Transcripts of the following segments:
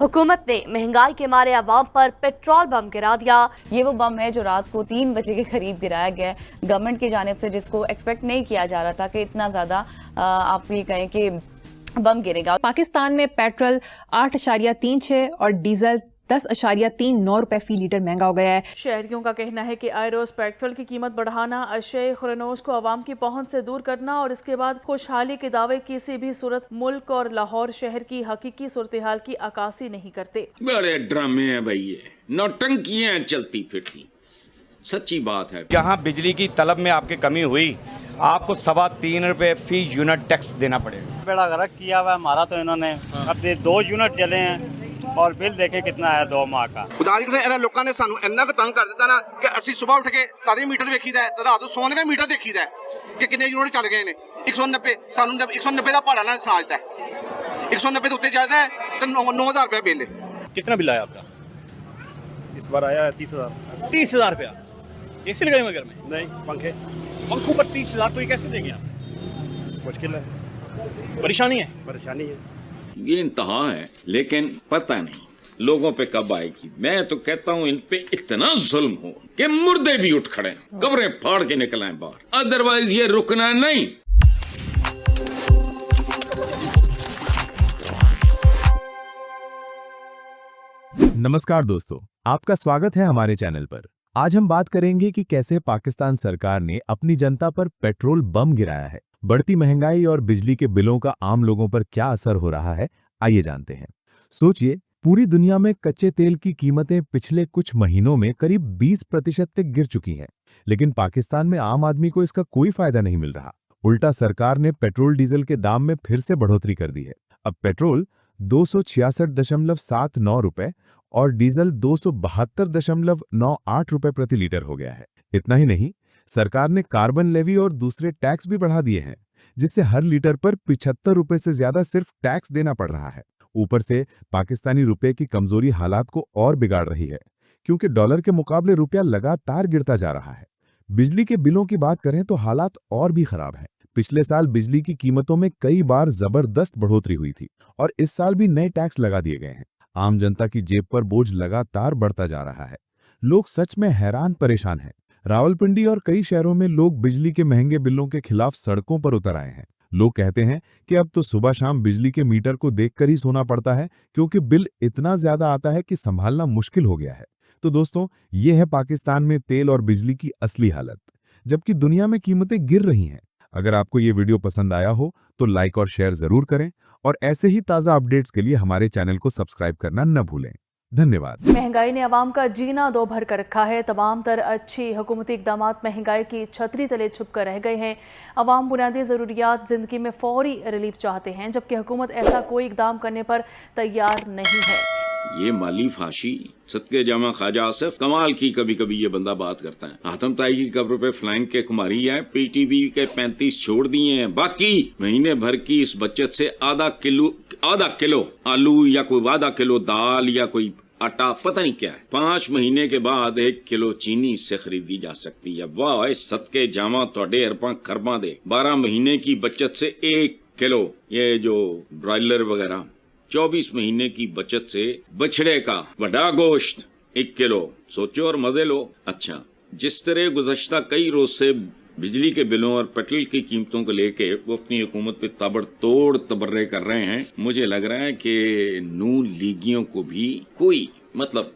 हुकूमत ने महंगाई के मारे आवाम पर पेट्रोल बम गिरा दिया। ये वो बम है जो रात को 3 बजे के करीब गिराया गया है गवर्नमेंट की जानिब से, जिसको एक्सपेक्ट नहीं किया जा रहा था कि इतना ज़्यादा आप ये कहें कि बम गिरेगा। पाकिस्तान में पेट्रोल 8.36 और डीजल 10.39 रुपए फी लीटर महंगा हो गया है। शहरियों का कहना है कि आए रोज पेट्रोल की कीमत बढ़ाना, अशय खुरनोश को आवाम की पहुंच से दूर करना और इसके बाद खुशहाली के दावे किसी भी सूरत मुल्क और लाहौर शहर की हकीकी सूरत हाल की अक्कासी नहीं करते। बड़े ड्रामे हैं भाई, ये नौटंकियां चलती फिरती। सच्ची बात है, जहाँ बिजली की तलब में आपकी कमी हुई, आपको 3.25 रुपए फी यूनिट टैक्स देना पड़ेगा। बेड़ा गर्क किया हुआ हमारा तो इन्होंने। अब 2 यूनिट जले हैं और बिल देखे कितना है 2 माह का। लोगों ने सानू इन्ना क तंग कर दिता ना कि ਅਸੀਂ ਸਵੇਰ ਉੱਠ ਕੇ ਤਾਰੇ ਮੀਟਰ ਵੇਖੀਦਾ ਹੈ ਤੇ ਰਾਤ ਨੂੰ ਸੌਣ ਕੇ ਮੀਟਰ ਦੇਖੀਦਾ ਹੈ ਕਿ ਕਿੰਨੇ ਯੂਨਿਟ ਚੱਲ ਗਏ ਨੇ। 190 ਸਾਨੂੰ 190 ਦਾ ਭਾੜਾ ਨਾਲ ਸੁਣਾ ਦਿੱਤਾ ਹੈ। 190 ਦੇ ਉੱਤੇ ਜਾਂਦਾ ਹੈ ਤੇ 9000 रुपया बिल है। कितना बिल आया आपका? इस बार आया है 30,000। 30,000 रुपया एसी लगाए हुए घर में? नहीं, पंखों पर 30,000 तो ये कैसे देंगे आप? मुश्किल है, परेशानी है। ये इंतहा है, लेकिन पता नहीं लोगों पे कब आएगी। मैं तो कहता हूँ इन पे इतना जुल्म हो कि मुर्दे भी उठ खड़े, कब्रें फाड़ के निकल आए बाहर, अदरवाइज ये रुकना नहीं। नमस्कार दोस्तों, आपका स्वागत है हमारे चैनल पर। आज हम बात करेंगे कि कैसे पाकिस्तान सरकार ने अपनी जनता पर पेट्रोल बम गिराया है। बढ़ती महंगाई और बिजली के बिलों का आम लोगों पर क्या असर हो रहा है, आइए जानते हैं। सोचिए, पूरी दुनिया में कच्चे तेल की कीमतें पिछले कुछ महीनों में करीब 20% तक गिर चुकी हैं, लेकिन पाकिस्तान में आम आदमी को इसका कोई फायदा नहीं मिल रहा। उल्टा सरकार ने पेट्रोल डीजल के दाम में फिर से बढ़ोतरी कर दी है। अब पेट्रोल 266.79 रुपए और डीजल 272.98 रुपए प्रति लीटर हो गया है। इतना ही नहीं, सरकार ने कार्बन लेवी और दूसरे टैक्स भी बढ़ा दिए हैं, जिससे हर लीटर पर 75 रुपए से ज्यादा सिर्फ टैक्स देना पड़ रहा है। ऊपर से पाकिस्तानी रुपए की कमजोरी हालात को और बिगाड़ रही है, क्योंकि डॉलर के मुकाबले रुपया लगातार गिरता जा रहा है। बिजली के बिलों की बात करें तो हालात और भी खराब हैं। पिछले साल बिजली की कीमतों में कई बार जबरदस्त बढ़ोतरी हुई थी और इस साल भी नए टैक्स लगा दिए गए हैं। आम जनता की जेब पर बोझ लगातार बढ़ता जा रहा है। लोग सच में हैरान परेशान हैं। रावलपिंडी और कई शहरों में लोग बिजली के महंगे बिलों के खिलाफ सड़कों पर उतर आए हैं। लोग कहते हैं कि अब तो सुबह शाम बिजली के मीटर को देखकर ही सोना पड़ता है, क्योंकि बिल इतना ज्यादा आता है कि संभालना मुश्किल हो गया है। तो दोस्तों, ये है पाकिस्तान में तेल और बिजली की असली हालत, जबकि दुनिया में कीमतें गिर रही हैं। अगर आपको ये वीडियो पसंद आया हो तो लाइक और शेयर जरूर करें और ऐसे ही ताज़ा अपडेट्स के लिए हमारे चैनल को सब्सक्राइब करना न भूलें। धन्यवाद। महंगाई ने आवाम का जीना दो भर कर रखा है। तमाम तर अच्छी हुकूमती इकदाम महंगाई की छतरी तले छुप कर रह गए हैं। आवाम बुनियादी ज़रूरियात ज़िंदगी में फौरी रिलीफ चाहते हैं, जबकि हुकूमत ऐसा कोई इकदाम करने पर तैयार नहीं है। ये माली फाशी सदके जामा ख्वाजा आसिफ कमाल की कभी कभी ये बंदा बात करता है। आतम ताई की कब्र पे फ्लाइंग के कुमारी है, पीटीबी के 35 छोड़ दिए हैं, बाकी महीने भर की इस बचत से आधा किलो आलू या कोई आधा किलो दाल या कोई आटा, पता नहीं क्या है, 5 महीने के बाद 1 किलो चीनी इससे खरीदी जा सकती है। वाह, सदके जामा तोड़े अरबा खरबा दे। 12 महीने की बचत से 1 किलो ये जो ब्रॉयलर वगैरह, 24 महीने की बचत से बछड़े का बड़ा गोश्त 1 किलो। सोचो और मजे लो। अच्छा, जिस तरह गुज़श्ता कई रोज से बिजली के बिलों और पेट्रोल की कीमतों को लेके वो अपनी हुकूमत पे ताबड़तोड़ तबर्रे कर रहे हैं, मुझे लग रहा है कि नून लीगियों को भी कोई मतलब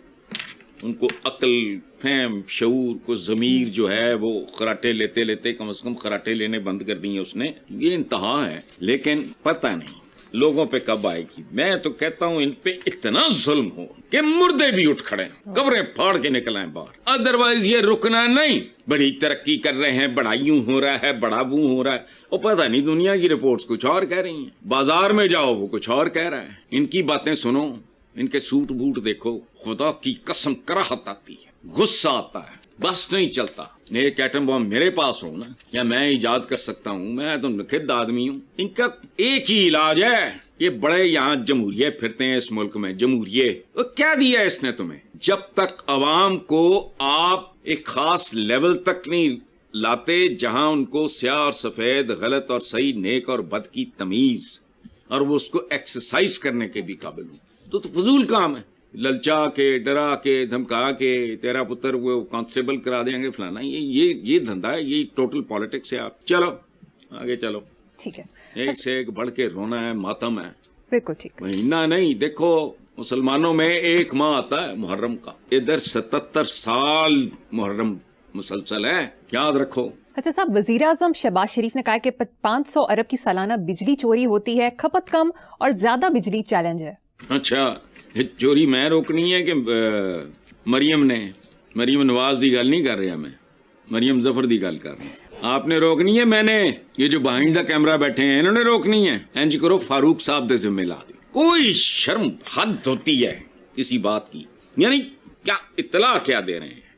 उनको अक्ल, फहम, शऊर को ज़मीर जो है वो खराटे लेते लेते कम से कम खराटे लेने बंद कर दिए उसने। ये इंतहा है, लेकिन पता नहीं लोगों पे कब आएगी। मैं तो कहता हूँ इन पे इतना जुल्म हो कि मुर्दे भी उठ खड़े, कब्रें फाड़ के निकल आए बाहर, अदरवाइज ये रुकना नहीं। बड़ी तरक्की कर रहे हैं, बड़ा यूं हो रहा है, बड़ा वो हो रहा है, और पता नहीं दुनिया की रिपोर्ट्स कुछ और कह रही हैं। बाजार में जाओ वो कुछ और कह रहा है। इनकी बातें सुनो, इनके सूट बूट देखो, खुदा की कसम कराहत आती है, गुस्सा आता है, बस नहीं चलता। एक एटम बॉम्ब मेरे पास हो ना, क्या मैं इजाद कर सकता हूँ? मैं तो नखिद आदमी हूँ। इनका एक ही इलाज है, ये बड़े यहाँ जमहूरिये फिरते हैं इस मुल्क में, जमहूरिये। तो क्या दिया इसने तुम्हें? जब तक अवाम को आप एक खास लेवल तक नहीं लाते जहां उनको स्याह और सफेद, गलत और सही, नेक और बद की तमीज और वो उसको एक्सरसाइज करने के भी काबिल हो, तो फजूल काम है। ललचा के, डरा के, धमका के तेरा पुत्र वो कांस्टेबल करा देंगे फलाना, ये धंधा है, ये टोटल पॉलिटिक्स है। आप चलो आगे चलो, ठीक है, एक से एक बढ़ के रोना है, मातम है। बिल्कुल ठीक। महीना नहीं, देखो मुसलमानों में एक माह आता है मुहर्रम का, इधर 77 साल मुहर्रम मुसलसल है, याद रखो। अच्छा साहब, वजीर आजम शहबाज शरीफ ने कहा कि 500 अरब की सालाना बिजली चोरी होती है, खपत कम और ज्यादा बिजली चैलेंज है। अच्छा, ये चोरी मैं रोकनी है कि मरियम नवाज की गल नहीं कर रहा, मैं मरियम जफर की गल कर रहा। आपने रोकनी है, मैंने ये जो बिहाइंड द कैमरा बैठे हैं इन्होंने रोकनी है। इंज करो, फारूक साहब के जिम्मे ला दे। कोई शर्म हद होती है किसी बात की, यानी क्या इत्तला क्या दे रहे हैं।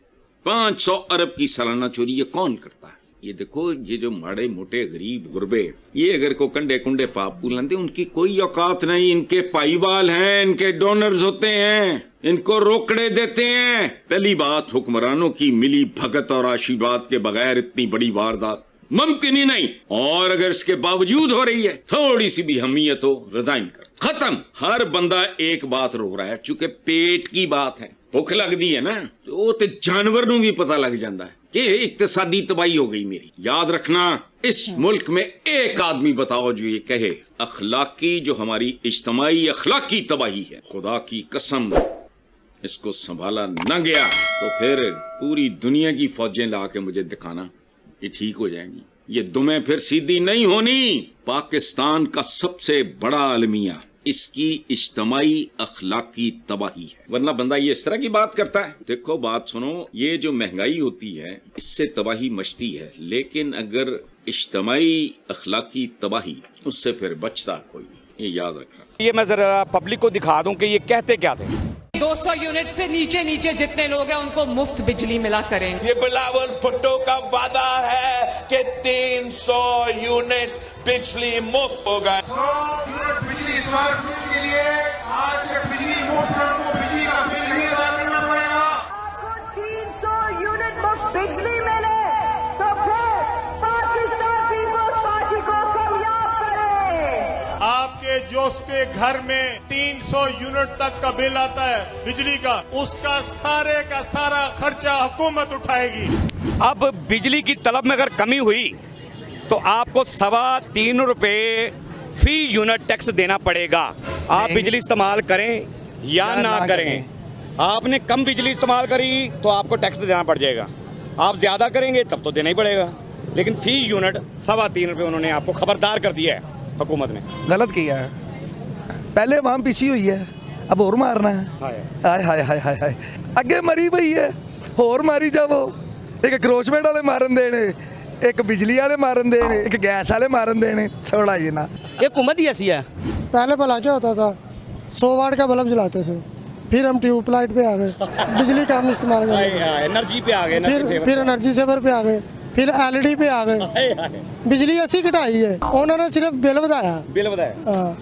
500 अरब की सालाना चोरी ये कौन करता है? ये देखो, ये जो माड़े मोटे गरीब गुरबे, ये अगर को कंडे कुंडे पाप पुलांदे, उनकी कोई औकात नहीं। इनके पाईवाल हैं, इनके डोनर्स होते हैं, इनको रोकड़े देते हैं। पहली बात, हुक्मरानों की मिली भगत और आशीर्वाद के बगैर इतनी बड़ी वारदात मुमकिन ही नहीं। और अगर इसके बावजूद हो रही है, थोड़ी सी भी हमीयत हो, रिजाइन कर, खत्म। हर बंदा एक बात रो रहा है, चूंकि पेट की बात है, भुख लगती है ना, तो जानवर नूं भी पता लग जाता है कि इक्तिसादी तबाही हो गई मेरी। याद रखना, इस मुल्क में एक आदमी बताओ जो ये कहे अखलाकी, जो हमारी इज्तमाई अखलाकी तबाही है, खुदा की कसम इसको संभाला न गया तो फिर पूरी दुनिया की फौजें ला के मुझे दिखाना, ये ठीक हो जाएंगी। ये दुमें फिर सीधी नहीं होनी। पाकिस्तान का सबसे बड़ा अलमिया इसकी इज्तमाई अखलाकी तबाही है, वरना बंदा ये इस तरह की बात करता है। देखो बात सुनो, ये जो महंगाई होती है इससे तबाही मचती है, लेकिन अगर इज्तमाई अखलाकी तबाही, उससे फिर बचता कोई नहीं, ये याद रखना। ये मैं जरा पब्लिक को दिखा दूं कि ये कहते क्या थे। 200 यूनिट से नीचे जितने लोग हैं उनको मुफ्त बिजली मिला करेंगे। ये बिलावल भुट्टो का वादा है कि 300 यूनिट बिजली मुफ्त होगा। 100 यूनिट बिजली स्मार्ट मीटर के लिए आज से बिजली मुफ्त, को बिजली का बिल भी अदा करना पड़ेगा। आपको 300 यूनिट मुफ्त बिजली मिले तो फिर पाकिस्तान पीपल्स पार्टी को कामयाब करें। आपके जो उसके घर में 300 यूनिट तक का बिल आता है बिजली का, उसका सारे का सारा खर्चा हुकूमत उठाएगी। अब बिजली की तलब में अगर कमी हुई तो आपको 3.25 रुपए फी यूनिट टैक्स देना पड़ेगा। आप बिजली इस्तेमाल करें या ना करें। आपने कम बिजली इस्तेमाल करी तो आपको टैक्स देना पड़ जाएगा, आप ज्यादा करेंगे तब तो देना ही पड़ेगा। लेकिन फी यूनिट 3.25 रुपए उन्होंने आपको खबरदार कर दिया है हुकूमत ने। गलत किया है, पहले वहां पीसी हुई है, अब और मारना है। हाय हाय हाय हाय हाय, अगे मरी पई है, होर मारी जावो। एक क्रोचमेंट वाले मारन देने, एक बिजली वाले मारन देने, एक गैस वाले मारन देने, छोड़ा ये ना। ये हुकूमत ही ऐसी है। पहले भला क्या होता था, 100 वाट का बल्ब जलाते थे, फिर हम ट्यूबलाइट पे आ गए, बिजली का हम इस्तेमाल कर रहे हैं, एनर्जी पे आ गए, फिर एनर्जी सेवर पे आ गए, फिर एलईडी पे आ गए। बिजली ऐसी घटाई है, उन्होंने सिर्फ बिल बताया।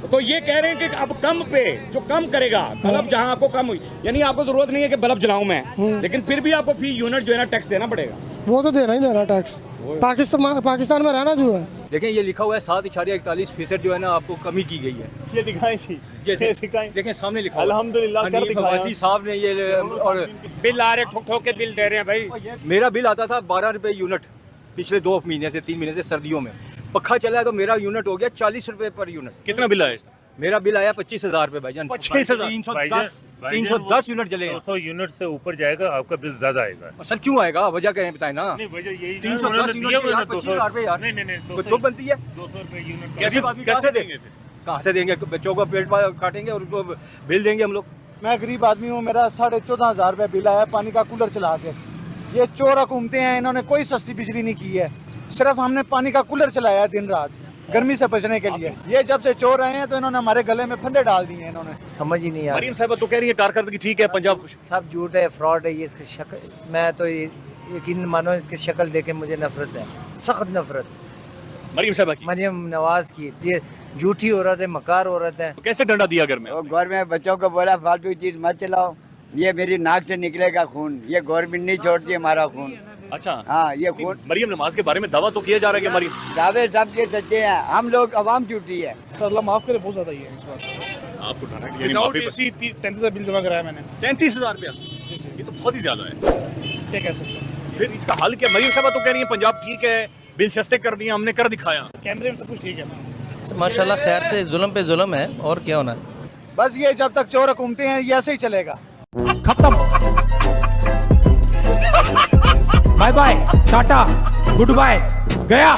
तो ये कह रहे हैं कि अब कम पे जो कम करेगा, बल्ब जहां आपको कम हुई, यानी आपको जरूरत नहीं है कि बल्ब जलाऊं मैं, लेकिन फिर भी आपको फी यूनिट जो है ना टैक्स देना पड़ेगा। वो तो देना ही देना टैक्स, पाकिस्तान में रहना जो है। देखें ये लिखा हुआ है 7.41% जो है ना आपको कमी की गई है। ये दिखाएं थी, ये दिखाएं, देखें सामने लिखा। अल्हम्दुलिल्लाह कर दिखाया साहब ने ये, और बिल आ रहे ठोक ठोक के बिल दे रहे हैं भाई। मेरा बिल आता था 12 रुपए यूनिट पिछले 2 महीने से 3 महीने से सर्दियों में। पक्खा चला है तो मेरा यूनिट हो गया 40 रुपए पर यूनिट। कितना बिल आया? मेरा बिल आया 25,000 रुपए भाईजान। 25,000 310 यूनिट जले। 200 यूनिट से ऊपर जाएगा आपका बिल ज्यादा आएगा। सर क्यों आएगा, वजह क्या है बताए ना। नहीं वजह यही 310 यूनिट 25,000 रुपए यार। नहीं तो बनती है 200 रुपए यूनिट। कैसे देंगे, कहाँ से देंगे? बच्चों को पेट काटेंगे और उनको बिल देंगे हम लोग। मैं गरीब आदमी हूँ, मेरा 14,500 रुपए बिल आया पानी का कूलर चला के। ये चोर हुकूमतें हैं, इन्होंने कोई सस्ती बिजली नहीं की है, सिर्फ हमने पानी का कूलर चलाया दिन रात गर्मी से बचने के लिए। ये जब से चोर आए हैं तो इन्होंने हमारे गले में फंदे डाल दिए हैं, इन्होंने समझ ही नहीं आया। मरीम साहब तो कह रही है कारकर्दगी ठीक है पंजाब। सब झूठ है, फ्रॉड है ये, इसकी शक्ल मैं तो यकीन मानो इसकी शक्ल देख के मुझे नफरत है, सख्त नफरत। मरीम साहब की, मरियम नवाज की, ये झूठी औरत है, मकार औरत है। तो कैसे डंडा दिया घर में? घर में बच्चों को बोला फालतू चीज मत चलाओ, ये मेरी नाक से निकलेगा खून, ये गवर्नमेंट नहीं छोड़ती हमारा खून। अच्छा हाँ, ये खून। मरियम नमाज के बारे में दावा तो किया जा रहा है कि मरियम दावे सब ये सच्चे हैं, हम लोग अवाम झूठी है। सर अल्लाह माफ करे, बहुत ज्यादा ही है इस बार। आपको उठाना है, यानी माफी 33,000 बिल जमा कराया मैंने। 33,000 रुपया, ये तो बहुत ही ज्यादा है। क्या कह सकते हैं? फिर इसका हल क्या? मरीम साहब तो कह रही है पंजाब ठीक है, बिल सस्ते कर दिए, हमने कर दिखाया। कैमरे में सब कुछ ठीक है माशाल्लाह, खैर से जुल्म पे जुल्म है, और क्या होना है। बस ये जब तक चोर घूमते हैं ये ऐसे ही चलेगा। खत्म, bye bye, tata, good bye, गया।